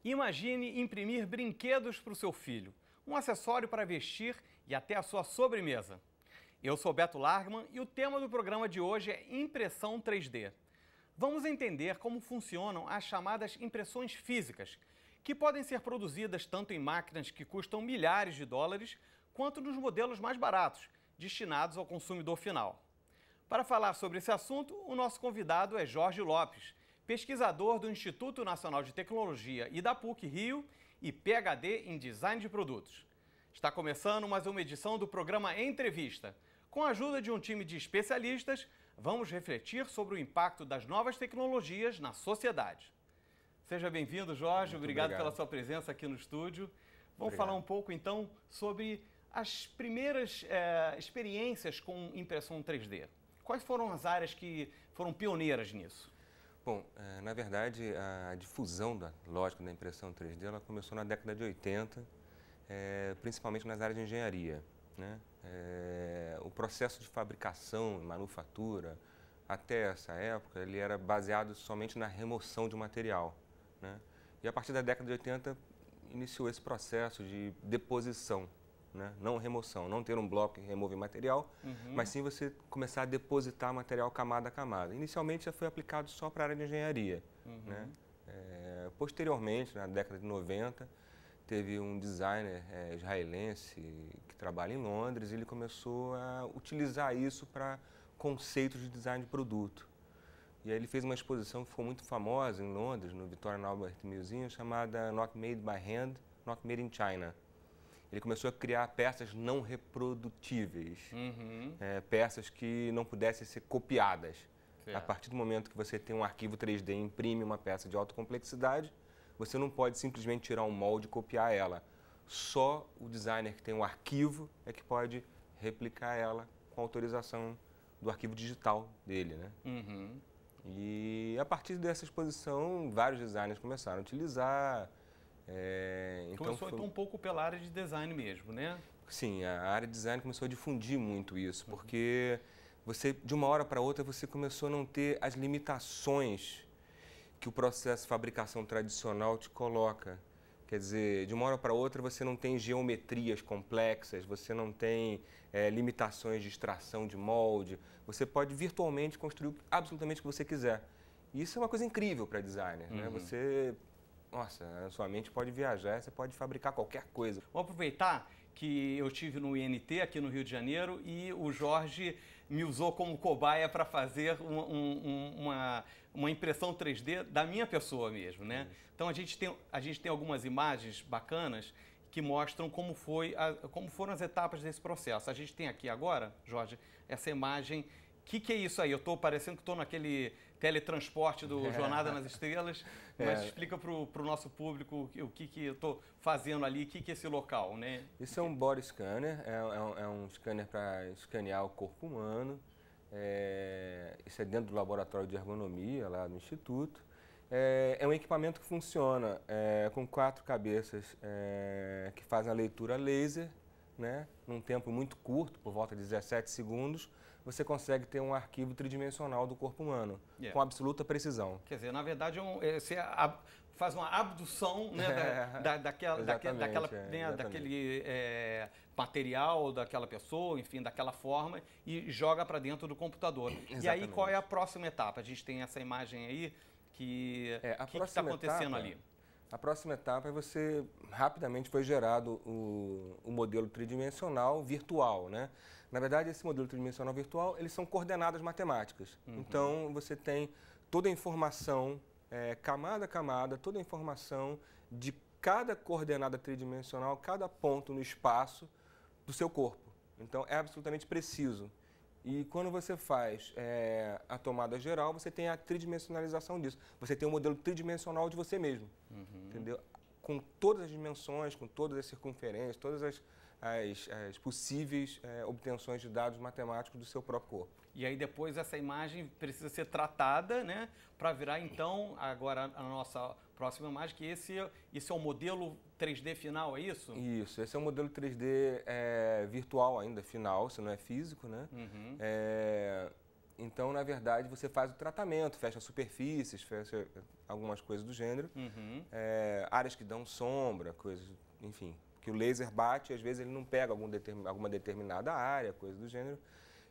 Imagine imprimir brinquedos para o seu filho, um acessório para vestir e até a sua sobremesa. Eu sou Beto Largman e o tema do programa de hoje é impressão 3D. Vamos entender como funcionam as chamadas impressões físicas, que podem ser produzidas tanto em máquinas que custam milhares de dólares, quanto nos modelos mais baratos, destinados ao consumidor final. Para falar sobre esse assunto, o nosso convidado é Jorge Lopes, pesquisador do Instituto Nacional de Tecnologia e da PUC-Rio e PhD em Design de Produtos. Está começando mais uma edição do programa Entrevista. Com a ajuda de um time de especialistas, vamos refletir sobre o impacto das novas tecnologias na sociedade. Seja bem-vindo, Jorge. Obrigado pela sua presença aqui no estúdio. Vamos falar um pouco, então, sobre as primeiras experiências com impressão 3D. Quais foram as áreas que foram pioneiras nisso? Bom, na verdade, a difusão da lógica da impressão 3D ela começou na década de 80, principalmente nas áreas de engenharia, né? O processo de fabricação e manufatura, até essa época, ele era baseado somente na remoção de material, né? E a partir da década de 80, iniciou esse processo de deposição, né? Não remoção, não ter um bloco que remove material, mas sim você começar a depositar material camada a camada. Inicialmente já foi aplicado só para a área de engenharia, né? Posteriormente, na década de 90, teve um designer israelense que trabalha em Londres e ele começou a utilizar isso para conceitos de design de produto. E aí ele fez uma exposição que ficou muito famosa em Londres, no Victoria and Albert Museum, chamada Not Made by Hand, Not Made in China. Ele começou a criar peças não reprodutíveis, peças que não pudessem ser copiadas. Certo. A partir do momento que você tem um arquivo 3D e imprime uma peça de alta complexidade, você não pode simplesmente tirar um molde e copiar ela. Só o designer que tem um arquivo é que pode replicar ela com autorização do arquivo digital dele, né? E a partir dessa exposição, vários designers começaram a utilizar. Começou então um pouco pela área de design mesmo, né? Sim, a área de design começou a difundir muito isso, porque você, de uma hora para outra, você começou a não ter as limitações que o processo de fabricação tradicional te coloca. Quer dizer, de uma hora para outra você não tem geometrias complexas, você não tem limitações de extração de molde, você pode virtualmente construir absolutamente o que você quiser. E isso é uma coisa incrível para designer, né? Nossa, a sua mente pode viajar, você pode fabricar qualquer coisa. Vou aproveitar que eu estive no INT, aqui no Rio de Janeiro, e o Jorge me usou como cobaia para fazer uma impressão 3D da minha pessoa mesmo, né? Então a gente tem algumas imagens bacanas que mostram como foram as etapas desse processo. A gente tem aqui agora, Jorge, essa imagem. O que é isso aí? Eu estou parecendo que estou naquele teletransporte do Jornada nas Estrelas, mas explica para o nosso público o que eu estou fazendo ali, o que é esse local, né? Isso é um body scanner, é um scanner para escanear o corpo humano. Isso é dentro do laboratório de ergonomia lá do Instituto. É um equipamento que funciona com 4 cabeças que fazem a leitura laser, né? Num tempo muito curto, por volta de 17 segundos, você consegue ter um arquivo tridimensional do corpo humano, com absoluta precisão. Quer dizer, na verdade, você faz uma abdução, né, daquele material, daquela pessoa, enfim, daquela forma, e joga para dentro do computador. Exatamente. E aí, qual é a próxima etapa? A gente tem essa imagem aí, que está acontecendo ali? A próxima etapa é você, rapidamente foi gerado o modelo tridimensional virtual, né? Na verdade, esse modelo tridimensional virtual, eles são coordenadas matemáticas. Então, você tem toda a informação, camada a camada, toda a informação de cada coordenada tridimensional, cada ponto no espaço do seu corpo. Então, é absolutamente preciso. E quando você faz a tomada geral, você tem a tridimensionalização disso. Você tem um modelo tridimensional de você mesmo, entendeu? Com todas as dimensões, com todas as circunferências, todas as possíveis obtenções de dados matemáticos do seu próprio corpo. E aí depois essa imagem precisa ser tratada, né, para virar então, agora a nossa próxima imagem, que esse é o modelo 3D final, é isso? Isso, esse é um modelo 3D virtual ainda, final, isso não é físico, né? Então, na verdade, você faz o tratamento, fecha superfícies, fecha algumas coisas do gênero, áreas que dão sombra, coisas, enfim. Que o laser bate e às vezes ele não pega alguma determinada área, coisa do gênero.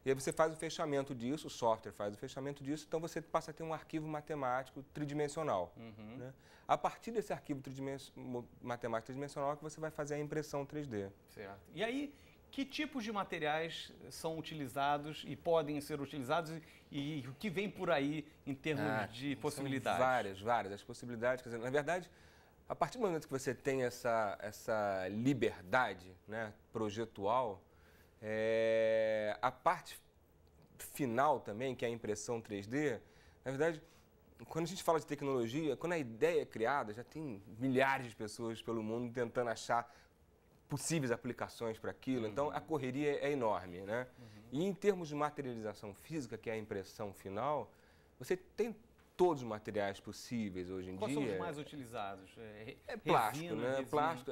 E aí você faz o fechamento disso, o software faz o fechamento disso, então você passa a ter um arquivo matemático tridimensional. Né? A partir desse arquivo matemático tridimensional que você vai fazer a impressão 3D. Certo. E aí, que tipos de materiais são utilizados e podem ser utilizados e o que vem por aí em termos de possibilidades? São várias as possibilidades. Quer dizer, na verdade, a partir do momento que você tem essa liberdade, né, projetual, a parte final também, que é a impressão 3D, na verdade, quando a gente fala de tecnologia, quando a ideia é criada, já tem milhares de pessoas pelo mundo tentando achar possíveis aplicações para aquilo, então a correria é enorme, né? E em termos de materialização física, que é a impressão final, você tem todos os materiais possíveis hoje em dia. Quais são os mais utilizados? Plástico, resina, né? resina. Plástico,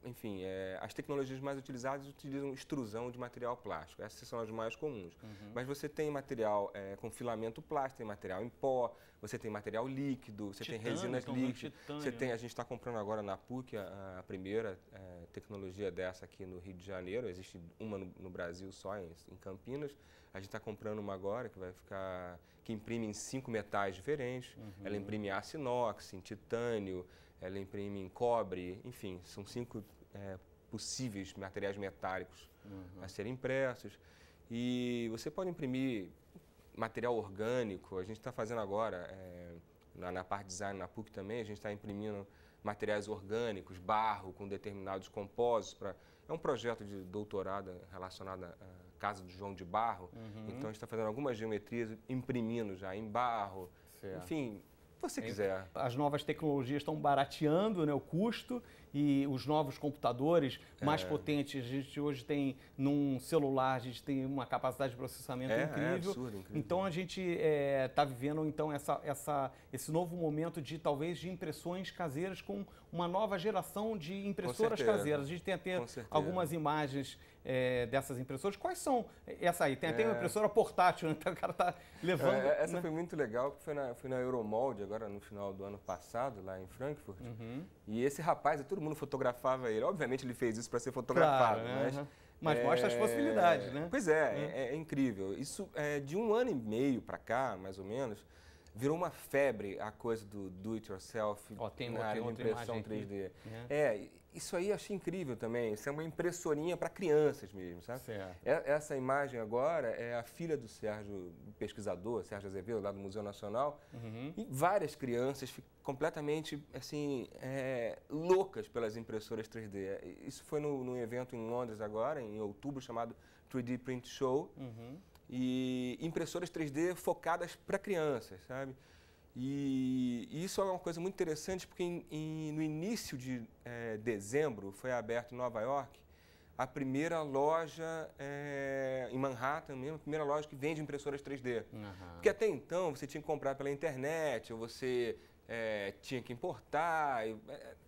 enfim, as tecnologias mais utilizadas utilizam extrusão de material plástico. Essas são as mais comuns. Mas você tem material com filamento plástico, tem material em pó, você tem material líquido, você tem resinas líquidas. A gente está comprando agora na PUC a primeira tecnologia dessa aqui no Rio de Janeiro. Existe uma no Brasil só, em Campinas. A gente está comprando uma agora que imprime em 5 metais diferentes. Ela imprime em aço inox, em titânio, ela imprime em cobre, enfim, são 5 possíveis materiais metálicos a serem impressos. E você pode imprimir material orgânico. A gente está fazendo agora, na parte de design na PUC também, a gente está imprimindo materiais orgânicos, barro com determinados compósitos. É um projeto de doutorado relacionado à Casa do João de Barro. Então, a gente está fazendo algumas geometrias, imprimindo já em barro. Certo. Enfim, se você quiser. As novas tecnologias estão barateando, né, o custo e os novos computadores mais potentes. A gente hoje tem, num celular, a gente tem uma capacidade de processamento incrível. Absurdo, incrível. Então, a gente está vivendo então, esse novo momento de, talvez, de impressões caseiras com uma nova geração de impressoras caseiras. A gente tem até algumas imagens dessas impressoras. Quais são essa aí? Tem até uma impressora portátil, né? Então, o cara está levando... essa né? foi muito legal, que foi na Euromold, agora no final do ano passado, lá em Frankfurt. E esse rapaz, todo mundo fotografava ele. Obviamente ele fez isso para ser fotografado, claro, mas mostra as possibilidades, né? Pois é incrível. Isso, de 1 ano e meio para cá, mais ou menos, virou uma febre a coisa do do-it-yourself na área de impressão 3D. Isso aí eu achei incrível também. Isso é uma impressorinha para crianças mesmo, sabe? Certo. Essa imagem agora é a filha do Sérgio, pesquisador, Sérgio Azevedo, lá do Museu Nacional. E várias crianças ficam completamente, assim, loucas pelas impressoras 3D. Isso foi num evento em Londres agora, em outubro, chamado 3D Print Show. E impressoras 3D focadas para crianças, sabe? E isso é uma coisa muito interessante porque no início de dezembro foi aberto em Nova York a primeira loja em Manhattan mesmo, a primeira loja que vende impressoras 3D. Porque até então você tinha que comprar pela internet, ou você tinha que importar,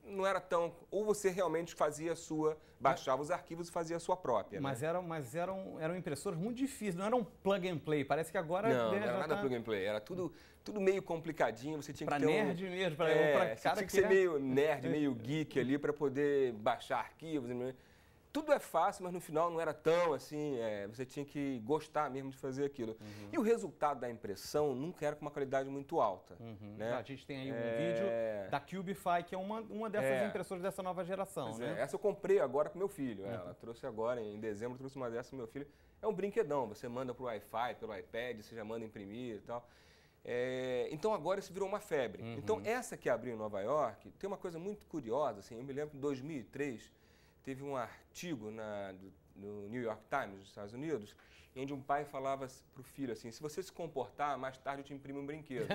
não era tão... Ou você realmente fazia a sua, baixava os arquivos e fazia a sua própria. Mas, né? eram impressoras muito difíceis, não eram plug and play, parece que agora... Não era nada plug and play, era tudo meio complicadinho, você tinha que ter nerd mesmo, para cara tinha que ser meio nerd, meio geek ali para poder baixar arquivos. Tudo é fácil, mas no final não era tão assim, você tinha que gostar mesmo de fazer aquilo. E o resultado da impressão nunca era com uma qualidade muito alta. Né? A gente tem aí um vídeo da Cubify, que é uma dessas impressoras dessa nova geração. Né? Essa eu comprei agora para o meu filho. Ela trouxe agora, em dezembro, trouxe uma dessa para o meu filho. É um brinquedão, você manda para o Wi-Fi, pelo iPad, você já manda imprimir e tal. Então agora isso virou uma febre. Então essa que abriu em Nova York, tem uma coisa muito curiosa, assim, eu me lembro que em 2003... teve um artigo no New York Times, dos Estados Unidos, onde um pai falava para o filho assim, se você se comportar, mais tarde eu te imprimo um brinquedo.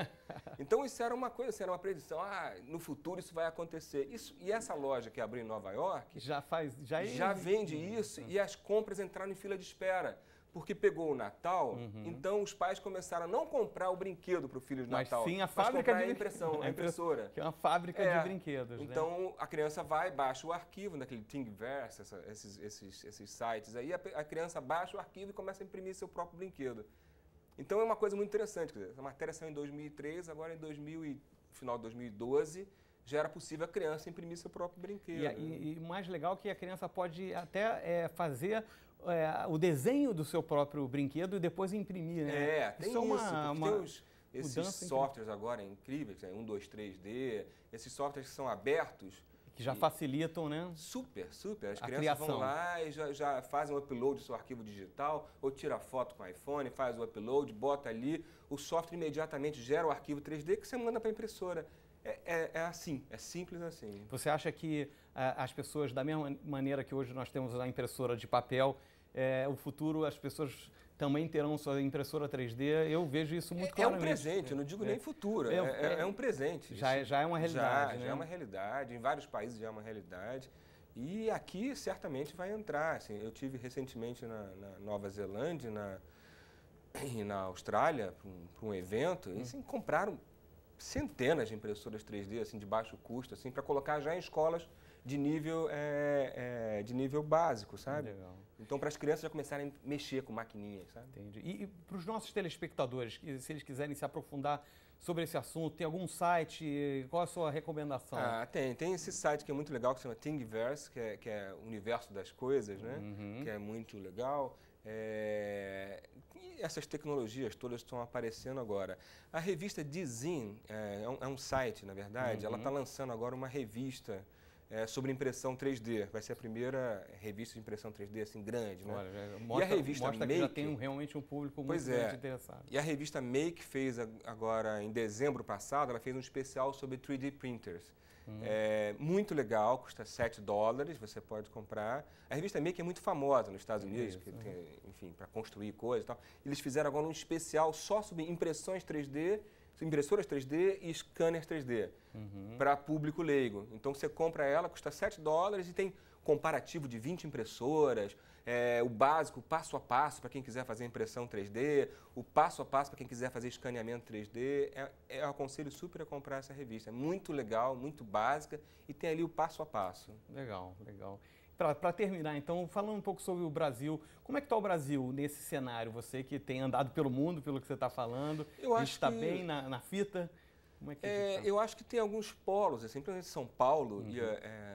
Então isso era uma coisa, era uma predição, no futuro isso vai acontecer. E essa loja que abriu em Nova York já vende isso e as compras entraram em fila de espera. Porque pegou o Natal, então os pais começaram a não comprar o brinquedo para o filho de Natal, sim a fábrica de a impressora. Que é uma fábrica de brinquedos. Então, né? A criança vai, baixa o arquivo, naquele Thingiverse, esses sites aí, a criança baixa o arquivo e começa a imprimir seu próprio brinquedo. Então é uma coisa muito interessante, quer dizer, a matéria saiu em 2003, agora final de 2012, já era possível a criança imprimir seu próprio brinquedo. E mais legal que a criança pode até fazer o desenho do seu próprio brinquedo e depois imprimir, né? Tem isso, tem esses softwares agora incríveis, 1, 2, 3D, esses softwares que são abertos. Que já facilitam, né? Super. As crianças criação. Vão lá e já fazem o upload do seu arquivo digital, ou tira foto com o iPhone, faz o upload, bota ali, o software imediatamente gera o arquivo 3D que você manda para a impressora. É assim, é simples assim. Você acha que as pessoas, da mesma maneira que hoje nós temos a impressora de papel, o futuro as pessoas também terão sua impressora 3D? Eu vejo isso muito claramente. É um presente, eu não digo nem futuro, é um presente. Já é uma realidade, né? Já é uma realidade, em vários países já é uma realidade. E aqui certamente vai entrar. Assim, eu tive recentemente na Nova Zelândia e na Austrália para um evento, e assim, compraram centenas de impressoras 3D assim, de baixo custo assim, para colocar já em escolas de nível básico, sabe? Legal. Então, para as crianças já começarem a mexer com maquininhas, sabe? Entendi. E para os nossos telespectadores, se eles quiserem se aprofundar sobre esse assunto, tem algum site? Qual a sua recomendação? Tem esse site que é muito legal, que se chama Thingiverse, que é o universo das coisas, né? Que é muito legal. E essas tecnologias todas estão aparecendo agora. A revista Dezeen é um site, na verdade, ela está lançando agora uma revista sobre impressão 3D. Vai ser a primeira revista de impressão 3D assim grande, né? Olha, mostra que já tem realmente um público muito grande interessado. E a revista Make fez agora, em dezembro passado, ela fez um especial sobre 3D printers. Muito legal, custa $7, você pode comprar. A revista Make é muito famosa nos Estados Unidos, que tem, enfim, para construir coisas e tal. Eles fizeram agora um especial só sobre impressões 3D, impressoras 3D e scanners 3D para público leigo. Então você compra ela, custa $7 e tem comparativo de 20 impressoras, o básico, passo a passo para quem quiser fazer impressão 3D, o passo a passo para quem quiser fazer escaneamento 3D. Eu aconselho super a comprar essa revista. É muito legal, muito básica e tem ali o passo a passo. Legal. Para terminar, então, falando um pouco sobre o Brasil, como é que está o Brasil nesse cenário? Você que tem andado pelo mundo, pelo que você está falando, está bem na fita? Como é que eu acho que tem alguns polos, assim, principalmente São Paulo.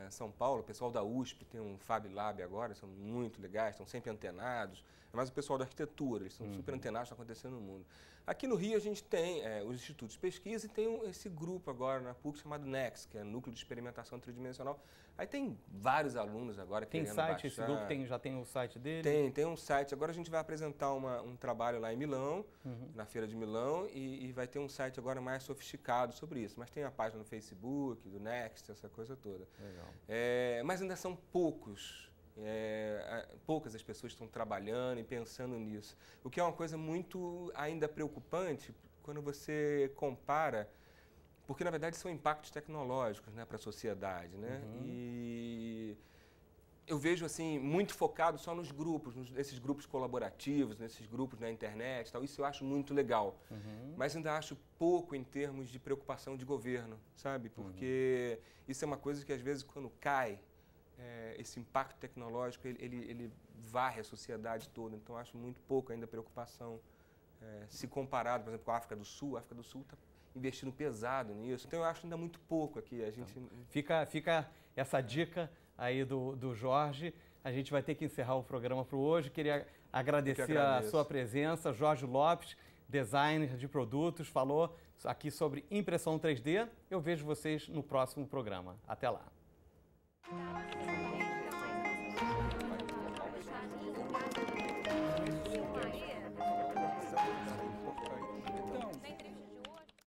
São Paulo, o pessoal da USP tem um Fab Lab agora, são muito legais, estão sempre antenados. Mas o pessoal da arquitetura, eles são super antenados, está acontecendo no mundo. Aqui no Rio a gente tem os institutos de pesquisa e tem esse grupo agora na PUC chamado NEX, que é Núcleo de Experimentação Tridimensional. Aí tem vários alunos agora querendo baixar. Tem site, esse grupo já tem o site dele? Tem um site. Agora a gente vai apresentar um trabalho lá em Milão, na Feira de Milão, e vai ter um site agora mais sofisticado sobre isso. Mas tem a página no Facebook, do Next, essa coisa toda. Legal. Mas ainda são poucas as pessoas que estão trabalhando e pensando nisso. O que é uma coisa muito ainda preocupante quando você compara, porque na verdade são impactos tecnológicos, né, para a sociedade, né? E eu vejo assim muito focado só nos grupos, nesses grupos colaborativos, nesses grupos na internet, tal. Isso eu acho muito legal. Mas ainda acho pouco em termos de preocupação de governo, sabe? Porque isso é uma coisa que às vezes quando cai esse impacto tecnológico, ele varre a sociedade toda. Então, acho muito pouco ainda preocupação se comparado, por exemplo, com a África do Sul. A África do Sul está investindo pesado nisso. Então, eu acho ainda muito pouco aqui. Fica essa dica aí do Jorge. A gente vai ter que encerrar o programa por hoje. Queria agradecer a sua presença. Jorge Lopes, designer de produtos, falou aqui sobre impressão 3D. Eu vejo vocês no próximo programa. Até lá.